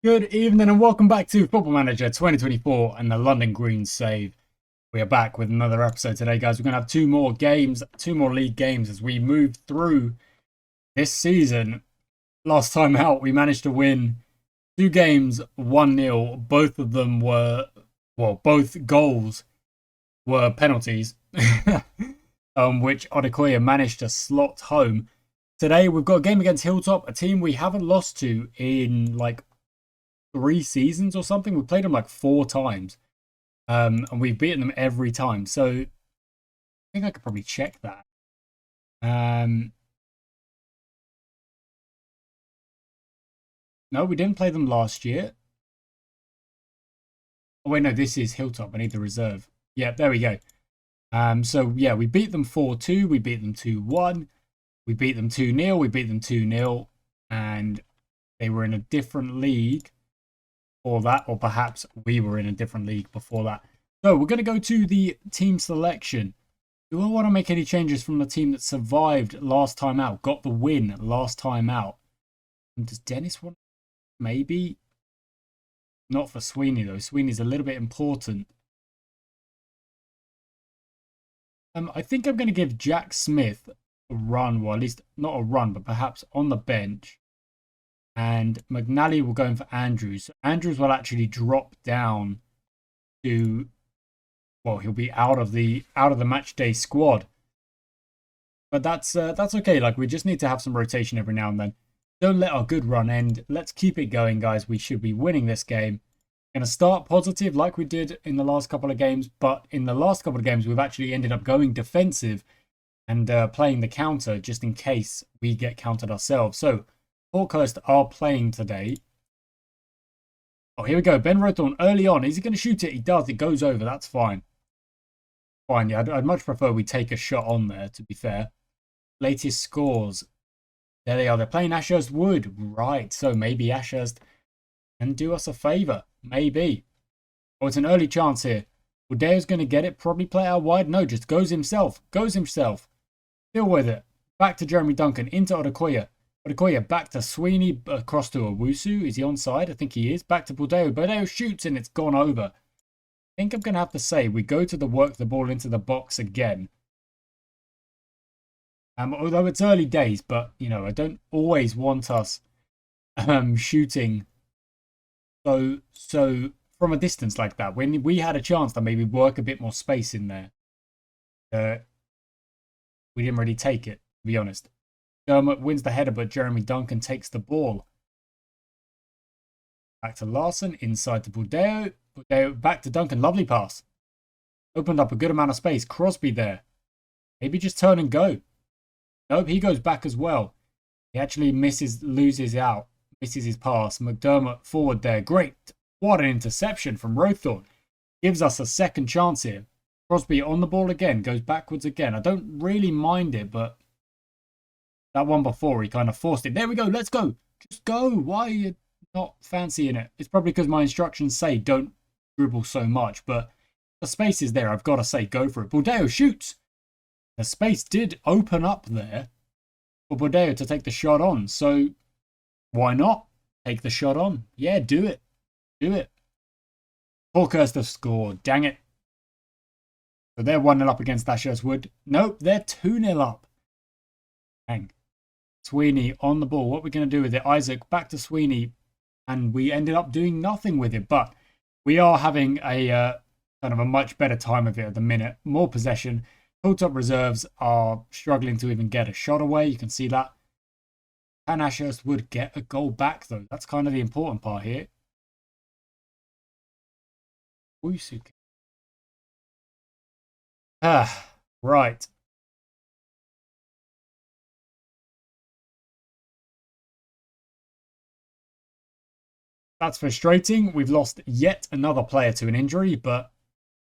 Good evening and welcome back to Football Manager 2024 and the London Green save. We are back with another episode today, guys. We're going to have two more league games as we move through this season. Last time out, we managed to win two games 1-0. Both of them were, both goals were penalties, which Odekoya managed to slot home. Today, we've got a game against Hilltop, a team we haven't lost to in like 3 seasons or something. We played them like 4 times, and we've beaten them every time. So I think I could probably check that. No, we didn't play them last year. Oh wait, no, this is Hilltop. I need the reserve. Yeah, there we go. So yeah, we beat them 4-2. We beat them 2-1. We beat them 2-0. We beat them 2-0, and they were in a different league for that, or perhaps we were in a different league before that. So we're going to go to the team selection. Do I want to make any changes from the team that survived last time out, got the win last time out? And does Dennis want? Maybe. Not for Sweeney though. Sweeney's a little bit important. I think I'm going to give Jack Smith a run, well at least not a run, but perhaps on the bench. And McNally will go in for Andrews. Andrews will actually drop down to, well, he'll be out of the match day squad. But that's okay. Like, we just need to have some rotation every now and then. Don't let our good run end. Let's keep it going, guys. We should be winning this game. Going to start positive like we did in the last couple of games. But in the last couple of games, we've actually ended up going defensive and playing the counter just in case we get countered ourselves. So Hawkhurst are playing today. Oh, here we go. Ben Rothorn early on. Is he going to shoot it? He does. It goes over. That's fine. Fine, yeah. I'd much prefer we take a shot on there, to be fair. Latest scores. There they are. They're playing Ashurst Wood. Right. So maybe Ashurst can do us a favour. Maybe. Oh, it's an early chance here. Budeo's going to get it. Probably play out wide. No, just goes himself. Goes himself. Deal with it. Back to Jeremy Duncan. Into Odekoya. Odekoya back to Sweeney, across to Owusu. Is he onside? I think he is. Back to Budeo. Budeo shoots and it's gone over. I think I'm going to have to say we go to the work the ball into the box again. Although it's early days, but, you know, I don't always want us shooting so from a distance like that. When we had a chance to maybe work a bit more space in there, we didn't really take it, to be honest. Dermot wins the header, but Jeremy Duncan takes the ball. Back to Larson, inside to Budeo. Budeo back to Duncan, lovely pass. Opened up a good amount of space. Crosby there. Maybe just turn and go. Nope, he goes back as well. He actually loses out. Misses his pass. McDermott forward there. Great. What an interception from Rothorn. Gives us a second chance here. Crosby on the ball again. Goes backwards again. I don't really mind it, but that one before, he kind of forced it. There we go. Let's go. Just go. Why are you not fancying it? It's probably because my instructions say don't dribble so much, but the space is there. I've got to say go for it. Budeo shoots. The space did open up there for Budeo to take the shot on. So why not take the shot on? Yeah, do it. Do it. Hawkhurst have scored. Dang it. So they're 1-0 up against Ashurst Wood. Nope, they're 2-0 up. Dang. Sweeney on the ball. What are we going to do with it? Isaac back to Sweeney. And we ended up doing nothing with it. But we are having a kind of a much better time of it at the minute. More possession. Hilltop reserves are struggling to even get a shot away. You can see that. Can Ashurst Wood get a goal back, though? That's kind of the important part here. Right. That's frustrating. We've lost yet another player to an injury, but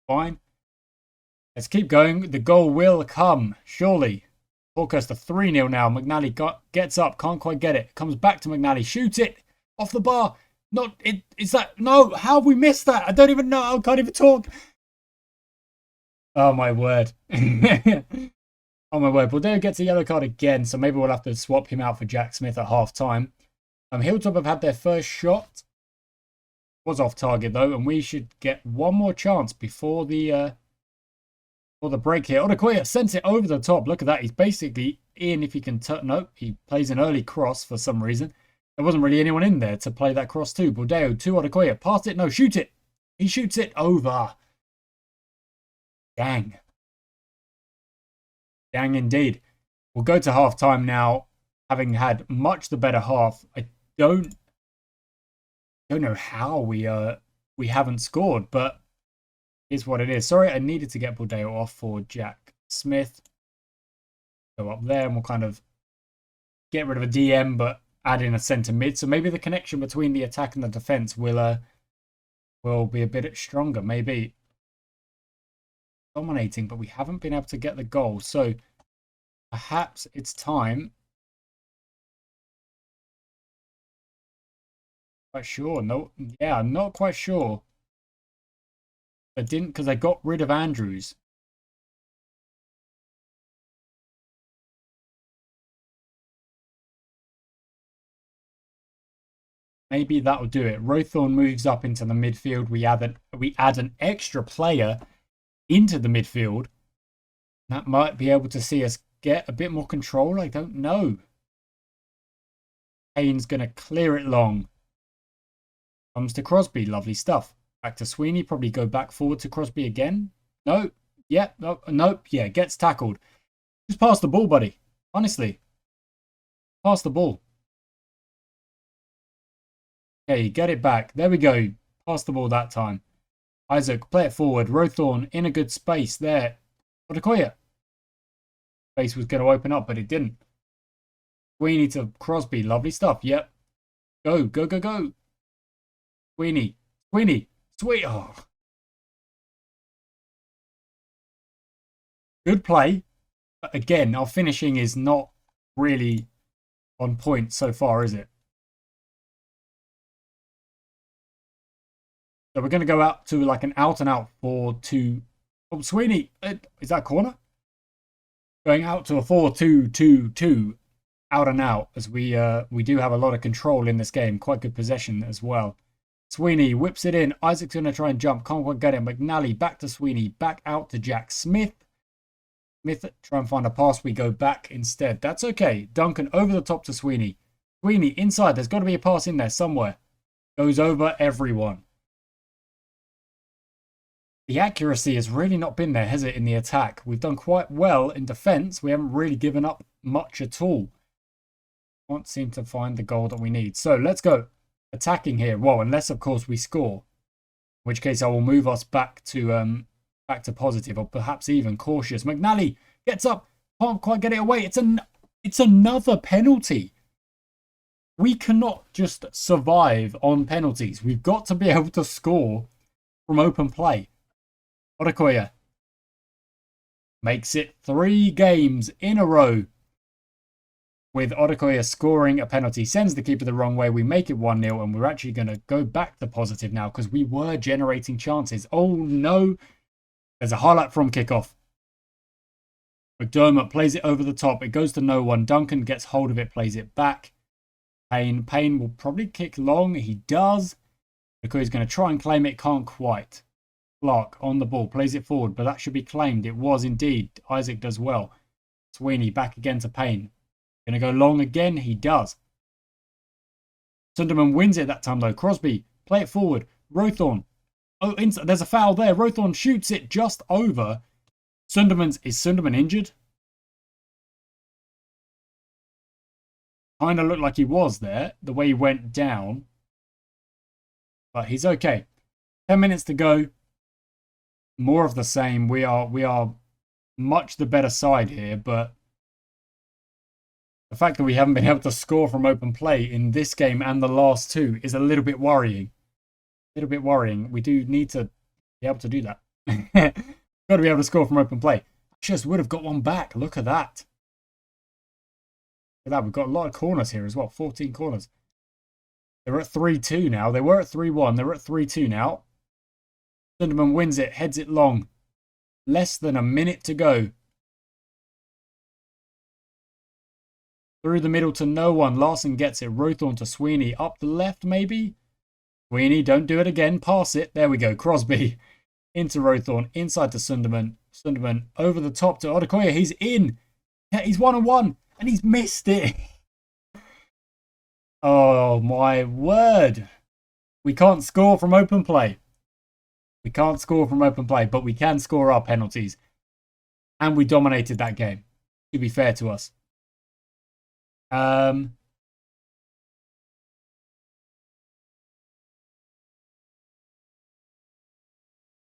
fine. Let's keep going. The goal will come, surely. Hawkhurst 3-0 now. McNally gets up, can't quite get it. Comes back to McNally, shoots it off the bar. Not it. Is that no? How have we missed that? I don't even know. I can't even talk. Oh my word. Oh my word. Budeo gets a yellow card again, so maybe we'll have to swap him out for Jack Smith at half time. Hilltop have had their first shot. Was off target though, and we should get one more chance before the break here. Odukoya sends it over the top. Look at that. He's basically in if he can turn. Nope, he plays an early cross for some reason. There wasn't really anyone in there to play that cross to. Bordeo to Odukoya. Pass it. No, shoot it. He shoots it over. Dang. Dang indeed. We'll go to half time now, having had much the better half. I don't know how we haven't scored, but it's what it is. Sorry, I needed to get Bordeo off for Jack Smith. Go up there and we'll kind of get rid of a DM, but add in a centre mid. So maybe the connection between the attack and the defence will be a bit stronger. Maybe dominating, but we haven't been able to get the goal. So perhaps it's time. Quite sure. No, yeah, I'm not quite sure. I didn't, because I got rid of Andrews. Maybe that'll do it. Rothorn moves up into the midfield. We add an extra player into the midfield. That might be able to see us get a bit more control. I don't know. Payne's going to clear it long. Comes to Crosby. Lovely stuff. Back to Sweeney. Probably go back forward to Crosby again. No. Yeah. No. Nope. Yeah. Gets tackled. Just pass the ball, buddy. Honestly. Pass the ball. Okay. Get it back. There we go. Pass the ball that time. Isaac. Play it forward. Rothorn in a good space there. Odukoya. Space was going to open up, but it didn't. Sweeney to Crosby. Lovely stuff. Yep. Go. Go. Go. Go. Sweeney. Sweeney. Sweet. Oh. Good play. But again, our finishing is not really on point so far, is it? So we're going to go out to like an out-and-out 4-2. Oh, Sweeney. Is that corner? Going out to a 4-2-2-2. Out and out, as we do have a lot of control in this game. Quite good possession as well. Sweeney whips it in. Isaac's going to try and jump. Can't quite get it. McNally back to Sweeney. Back out to Jack Smith. Smith try and find a pass. We go back instead. That's okay. Duncan over the top to Sweeney. Sweeney inside. There's got to be a pass in there somewhere. Goes over everyone. The accuracy has really not been there, has it, in the attack? We've done quite well in defence. We haven't really given up much at all. Can't seem to find the goal that we need. So let's go. Attacking here. Well, unless of course we score, in which case I will move us back to positive, or perhaps even cautious. McNally gets up, can't quite get it away. It's another penalty. We cannot just survive on penalties. We've got to be able to score from open play. Odukoya makes it 3 games in a row with Odukoya scoring a penalty. Sends the keeper the wrong way. We make it 1-0, and we're actually going to go back to positive now because we were generating chances. Oh, no. There's a highlight from kickoff. McDermott plays it over the top. It goes to no one. Duncan gets hold of it, plays it back. Payne will probably kick long. He does. Odukoya's going to try and claim it. Can't quite. Clark on the ball. Plays it forward, but that should be claimed. It was indeed. Isaac does well. Sweeney back again to Payne. Going to go long again. He does. Sunderman wins it that time, though. Crosby, play it forward. Rothorn. Oh, there's a foul there. Rothorn shoots it just over. Is Sunderman injured? Kind of looked like he was there, the way he went down. But he's okay. 10 minutes to go. More of the same. We are much the better side here, but the fact that we haven't been able to score from open play in this game and the last 2 is a little bit worrying. A little bit worrying. We do need to be able to do that. Got to be able to score from open play. Just would have got one back. Look at that. Look at that. We've got a lot of corners here as well. 14 corners. They're at 3-2 now. They were at 3-1. They're at 3-2 now. Sunderman wins it. Heads it long. Less than a minute to go. Through the middle to no one. Larson gets it. Rothorn to Sweeney. Up the left, maybe? Sweeney, don't do it again. Pass it. There we go. Crosby into Rowthorne, inside to Sunderman. Sunderman over the top to Odukoya. He's in. Yeah, he's 1-on-1 and he's missed it. Oh my word. We can't score from open play. We can't score from open play, but we can score our penalties. And we dominated that game, to be fair to us.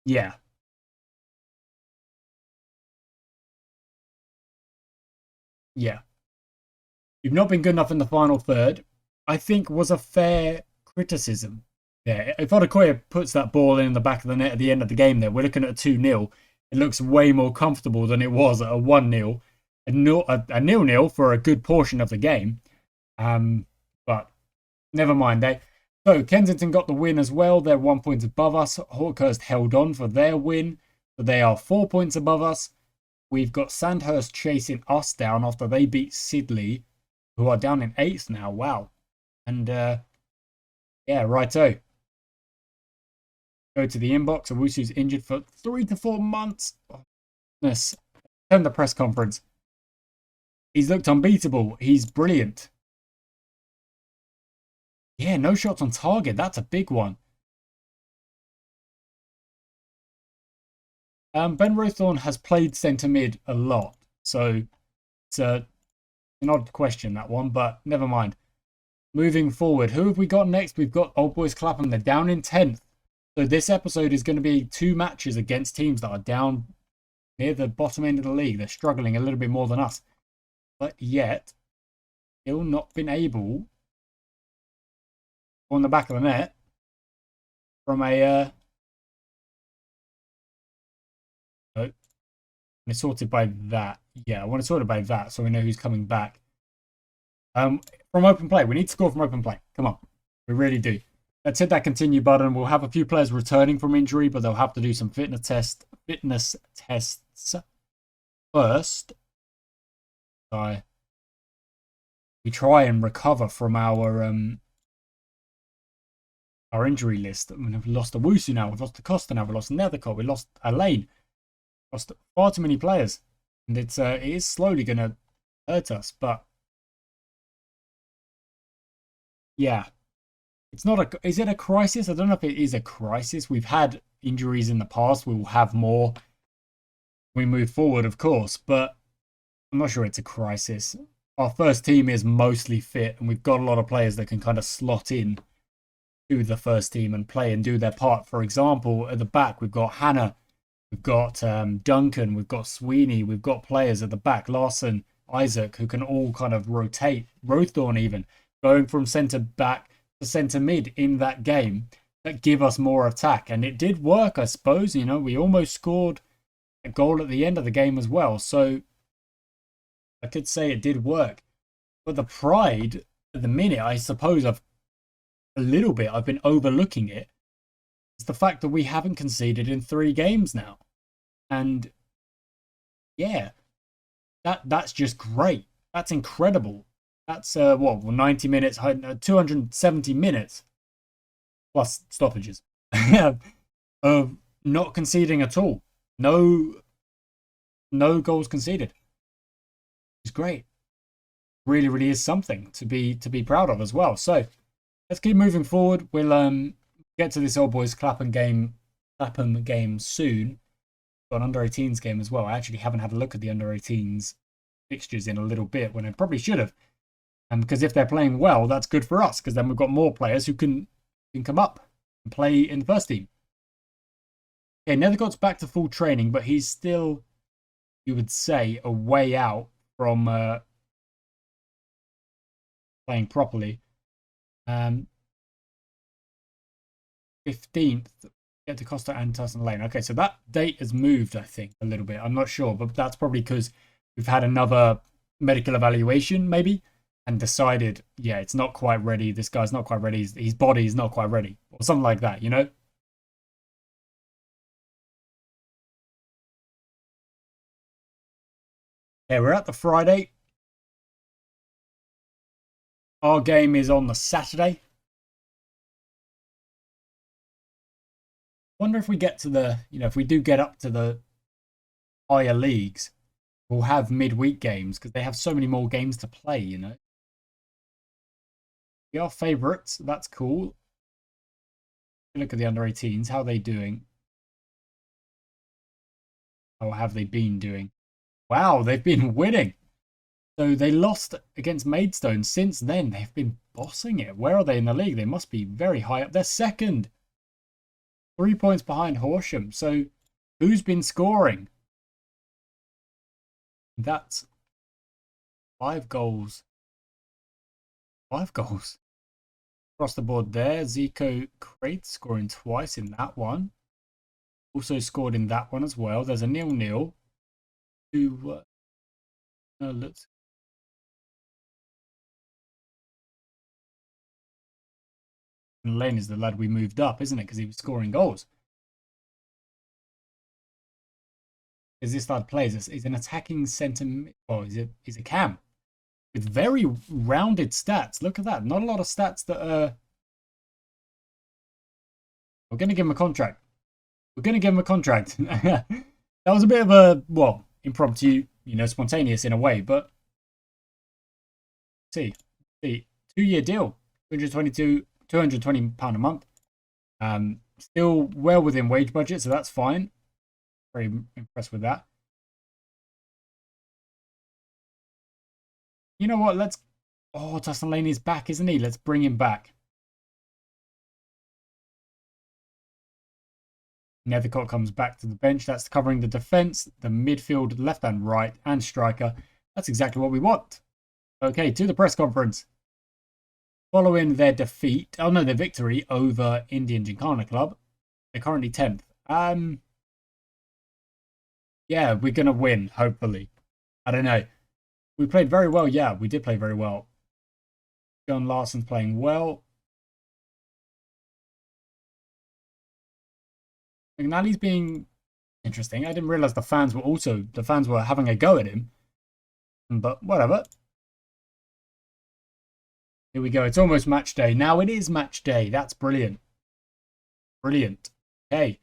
Yeah. Yeah. You've not been good enough in the final third, I think was a fair criticism. Yeah, if Odukoya puts that ball in the back of the net at the end of the game there, we're looking at a 2-0. It looks way more comfortable than it was at a 1-0. A 0-0 for a good portion of the game. But never mind. So Kensington got the win as well. They're 1 point above us. Hawkhurst held on for their win. So they are 4 points above us. We've got Sandhurst chasing us down after they beat Sidley, who are down in 8th now. Wow. And yeah, righto. Go to the inbox. Owusu's injured for 3 to 4 months. Oh, goodness. Turn the press conference. He's looked unbeatable. He's brilliant. Yeah, no shots on target. That's a big one. Ben Rowthorne has played centre mid a lot. So it's an odd question, that one. But never mind. Moving forward. Who have we got next? We've got Old Boys Clapham. They're down in 10th. So this episode is going to be 2 matches against teams that are down near the bottom end of the league. They're struggling a little bit more than us. But yet, still not been able, on the back of the net, from a... oh, it's sorted by that. Yeah, I want to sort it by that so we know who's coming back. From open play. We need to score from open play. Come on. We really do. Let's hit that continue button. We'll have a few players returning from injury, but they'll have to do some fitness tests first. We try and recover from our injury list. I mean, we've lost Owusu now. We've lost Costa now. We've lost Nethercott. We lost Elaine. Lost far too many players, and it is slowly going to hurt us. But yeah. It's not a... Is it a crisis? I don't know if it is a crisis. We've had injuries in the past. We will have more when we move forward, of course. But I'm not sure it's a crisis. Our first team is mostly fit. And we've got a lot of players that can kind of slot in to the first team and play and do their part. For example, at the back, we've got Hannah. We've got Duncan. We've got Sweeney. We've got players at the back. Larson, Isaac, who can all kind of rotate. Rowthorne even. Going from centre back to centre mid in that game that give us more attack. And it did work, I suppose. You know, we almost scored a goal at the end of the game as well. So I could say it did work. But the pride at the minute, I suppose I've been overlooking it. It's the fact that we haven't conceded in 3 games now. And yeah, that's just great. That's incredible. That's, 90 minutes, 270 minutes, plus stoppages, of not conceding at all. No goals conceded. It's great. Really, really is something to be proud of as well. So, let's keep moving forward. We'll get to this Old Boys Clapham game soon. Got an under-18s game as well. I actually haven't had a look at the under-18s fixtures in a little bit when I probably should have. Because if they're playing well, that's good for us. Because then we've got more players who can come up and play in the first team. Okay, Nethercott's back to full training, but he's still, you would say, a way out from playing properly. 15th, get to Costa and Tyson Lane. Okay, so that date has moved, I think, a little bit. I'm not sure, but that's probably because we've had another medical evaluation, maybe. And decided, yeah, it's not quite ready. This guy's not quite ready. His body is not quite ready. Or something like that, you know? Yeah, we're at the Friday. Our game is on the Saturday. Wonder if we get to the, if we do get up to the higher leagues, we'll have midweek games because they have so many more games to play, We are favourites. That's cool. Look at the under 18s. How are they doing? How have they been doing? Wow, they've been winning. So they lost against Maidstone. Since then, they've been bossing it. Where are they in the league? They must be very high up. They're second. 3 points behind Horsham. So who's been scoring? That's 5 goals. 5 goals. Across the board there. Zico Crate scoring twice in that one. Also scored in that one as well. There's a 0-0. Let's. Lane is the lad we moved up, isn't it? Because he was scoring goals. Is this lad plays? He's an attacking centre. Oh, he's a cam with very rounded stats. Look at that. Not a lot of stats that are. We're going to give him a contract. We're going to give him a contract. That was a bit of a, impromptu, spontaneous in a way, but see, 2-year deal, £220 a month. Still well within wage budget, so that's fine. Very impressed with that. You know what? Tustin Lane is back, isn't he? Let's bring him back. Nethercott comes back to the bench. That's covering the defence, the midfield, left and right, and striker. That's exactly what we want. Okay, to the press conference. Following their their victory over Indian Gincana Club. They're currently 10th. Yeah, we're going to win, hopefully. I don't know. We played very well. Yeah, we did play very well. John Larson's playing well. McNally's being interesting. I didn't realise the fans were having a go at him. But whatever. Here we go. It's almost match day. Now it is match day. That's brilliant. Brilliant. Okay.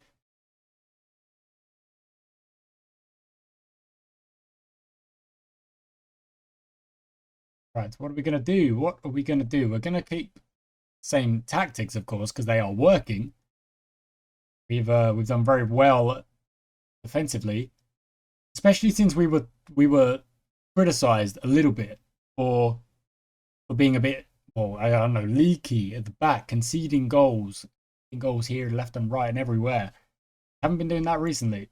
Right, what are we going to do? What are we going to do? We're going to keep the same tactics, of course, because they are working. We've done very well defensively, especially since we were criticised a little bit for being a bit, I don't know, leaky at the back, conceding goals here, left and right, and everywhere. Haven't been doing that recently.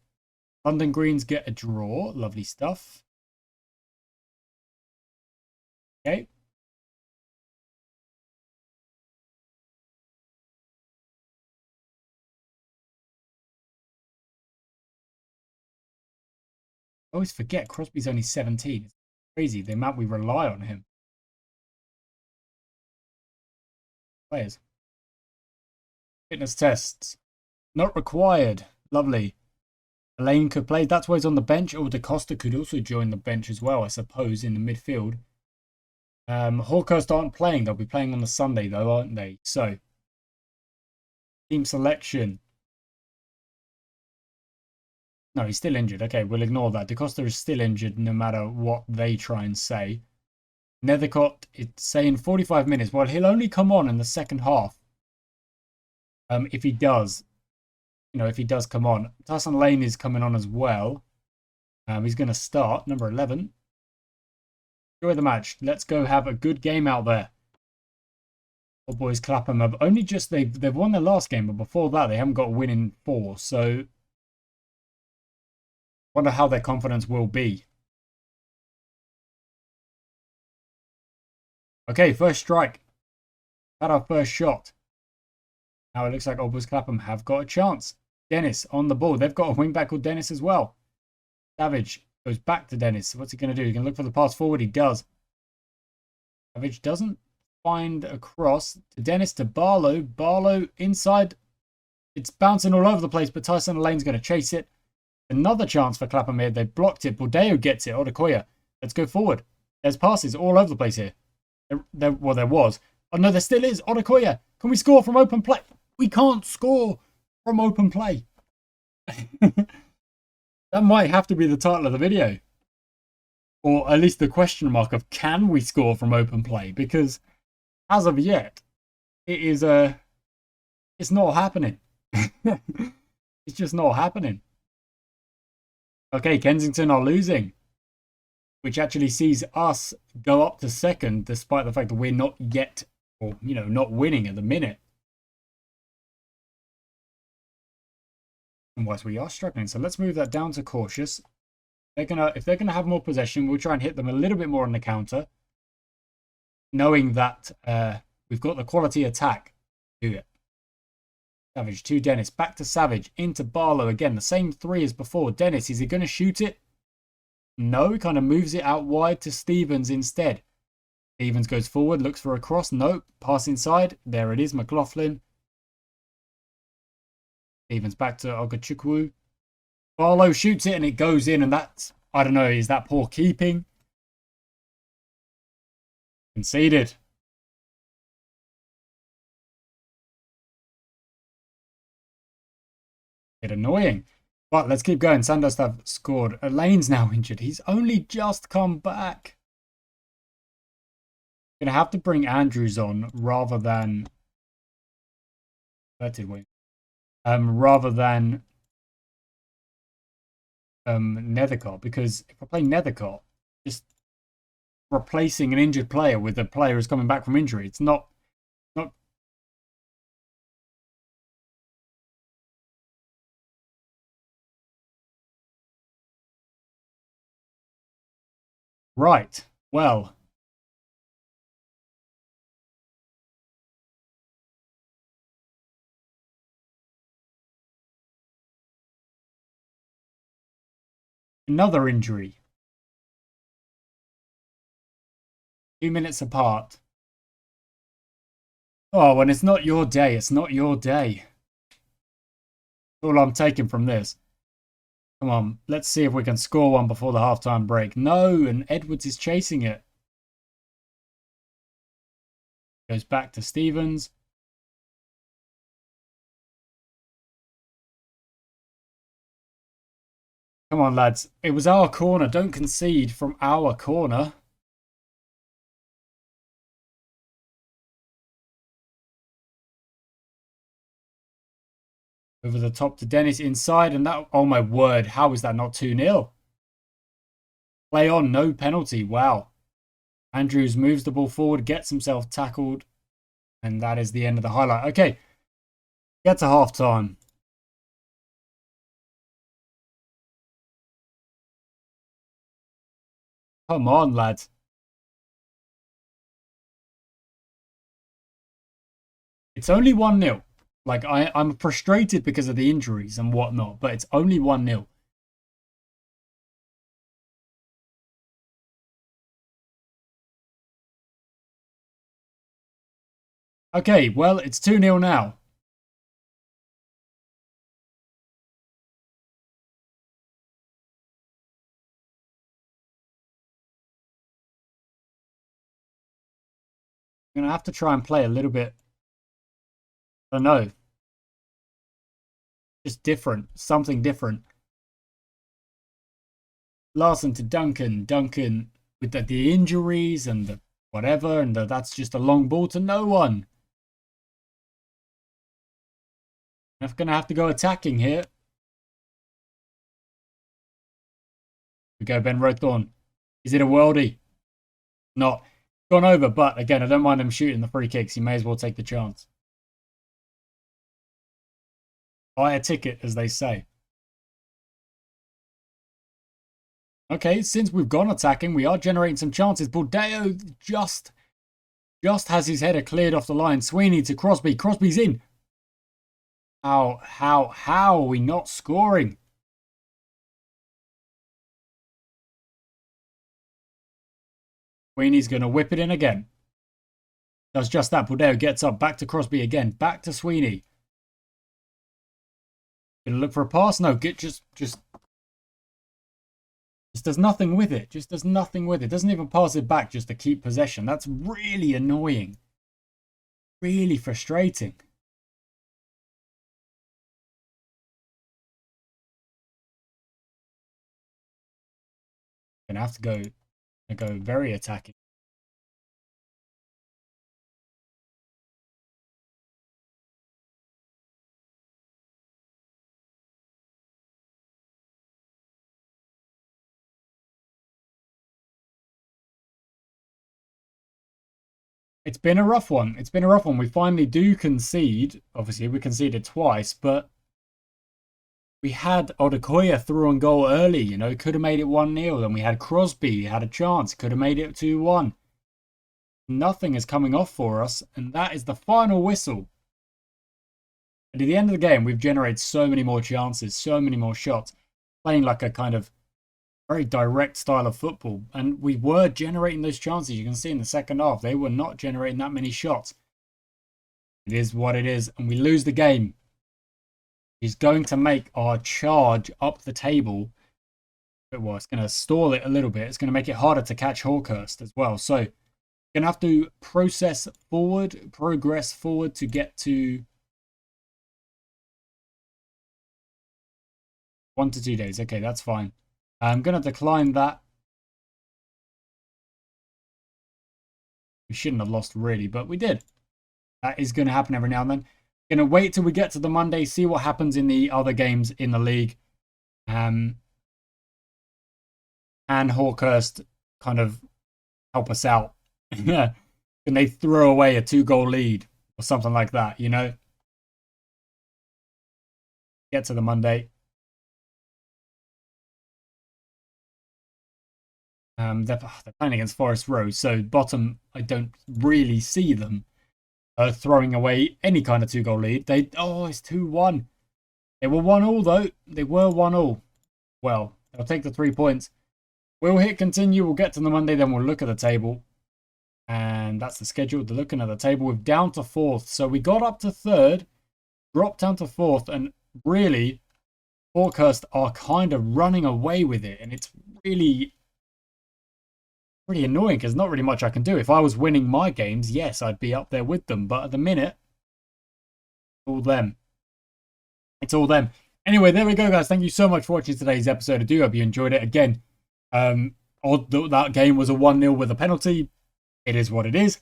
London Greens get a draw. Lovely stuff. Okay. I always forget Crosby's only 17. It's crazy the amount we rely on him. Players. Fitness tests. Not required. Lovely. Elaine could play. That's why he's on the bench. Or Da Costa could also join the bench as well, I suppose, in the midfield. Hawkhurst aren't playing. They'll be playing on the Sunday, though, aren't they? So, team selection. No, he's still injured. Okay, we'll ignore that. Da Costa is still injured no matter what they try and say. Nethercott, it's saying 45 minutes. Well, he'll only come on in the second half. If he does. If he does come on. Tustin Lane is coming on as well. He's going to start. Number 11. Enjoy the match. Let's go have a good game out there. Old boys Clapham have only just... They've won their last game, but before that they haven't got a win in 4. So... wonder how their confidence will be. Okay, first strike. Had our first shot. Now it looks like Old Boys Clapham have got a chance. Dennis on the ball. They've got a wing back called Dennis as well. Savage goes back to Dennis. What's he going to do? He can look for the pass forward. He does. Savage doesn't find a cross to Dennis to Barlow. Barlow inside. It's bouncing all over the place, but Tyson Lane's going to chase it. Another chance for Clapham here. They blocked it. Bordeo gets it. Odukoya. Let's go forward. There's passes all over the place here. There was. Oh no, there still is. Odukoya. Can we score from open play? We can't score from open play. That might have to be the title of the video. Or at least the question mark of, can we score from open play? Because as of yet, it is it's not happening. It's just not happening. Okay, Kensington are losing, which actually sees us go up to second, despite the fact that we're not yet, or not winning at the minute. And whilst we are struggling, so let's move that down to cautious. If they're gonna have more possession, we'll try and hit them a little bit more on the counter, knowing that we've got the quality attack to it. Savage to Dennis, back to Savage, into Barlow again, the same three as before. Dennis, is he going to shoot it? No, he kind of moves it out wide to Stevens instead. Stevens goes forward, looks for a cross. Nope, pass inside. There it is, McLaughlin. Stevens back to Ogachukwu. Barlow shoots it and it goes in, and that's, I don't know, is that poor keeping? Conceded. Bit annoying. But let's keep going. Sandhurst have scored. Lane's now injured. He's only just come back. Gonna have to bring Andrews on rather than Nethercott, because if I play Nethercott, just replacing an injured player with a player who's coming back from injury, it's not right. Well, another injury. 2 minutes apart. Oh, when it's not your day, it's not your day. All I'm taking from this. Come on, let's see if we can score one before the halftime break. No, and Edwards is chasing it. Goes back to Stevens. Come on, lads. It was our corner. Don't concede from our corner. Over the top to Dennis inside, and that, oh my word, how is that not 2-0? Play on, no penalty, wow. Andrews moves the ball forward, gets himself tackled, and that is the end of the highlight. Okay, get to half-time. Come on, lads. It's only 1-0. Like, I'm frustrated because of the injuries and whatnot, but it's only 1-0. Okay, well, it's 2-0 now. I'm going to have to try and play a little bit, I don't know, just different, something different. Larson to Duncan. Duncan with the injuries and the whatever, and that's just a long ball to no one. I'm going to have to go attacking here. We go, Ben Rothorn. Is it a worldie? Not. Gone over, but again, I don't mind him shooting the free kicks. He may as well take the chance. Buy a ticket, as they say. Okay, since we've gone attacking, we are generating some chances. Bordeo just has his header cleared off the line. Sweeney to Crosby. Crosby's in. How are we not scoring? Sweeney's going to whip it in again. Does just that. Bordeo gets up. Back to Crosby again. Back to Sweeney. Gonna look for a pass. No, just does nothing with it. Just does nothing with it. Doesn't even pass it back just to keep possession. That's really annoying. Really frustrating. to have to go very attacking. It's been a rough one. It's been a rough one. We finally do concede. Obviously, we conceded twice, but we had Odukoya through on goal early. You know, could have made it 1-0. Then we had Crosby, had a chance, could have made it 2-1. Nothing is coming off for us, and that is the final whistle. And at the end of the game, we've generated so many more chances, so many more shots, playing like a kind of very direct style of football. And we were generating those chances. You can see in the second half, they were not generating that many shots. It is what it is, and we lose the game. He's going to make our charge up the table. Well, it's going to stall it a little bit. It's going to make it harder to catch Hawkhurst as well. So, going to have to progress forward to get to 1 to 2 days. Okay, that's fine. I'm going to decline that. We shouldn't have lost really, but we did. That is going to happen every now and then. Going to wait till we get to the Monday, see what happens in the other games in the league. And Hawkhurst kind of help us out. Can they throw away a 2-goal lead or something like that, you know? Get to the Monday. They're playing against Forest Road, so bottom, I don't really see them throwing away any kind of 2-goal lead. It's 2-1. They were 1-1 though. They were 1-1. Well, they'll take the 3 points. We'll hit continue. We'll get to the Monday, then we'll look at the table. And that's the schedule. They're looking at the table. We're down to 4th. So we got up to 3rd, dropped down to 4th, and really, Hawkhurst are kind of running away with it. And it's really pretty annoying because not really much I can do. If I was winning my games, yes, I'd be up there with them. But at the minute, all them. It's all them. Anyway, there we go, guys. Thank you so much for watching today's episode. I do hope you enjoyed it. Again, odd that game was a 1-0 with a penalty. It is what it is.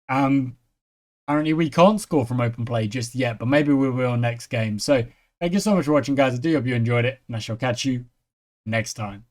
Apparently, we can't score from open play just yet, but maybe we will next game. So, thank you so much for watching, guys. I do hope you enjoyed it, and I shall catch you next time.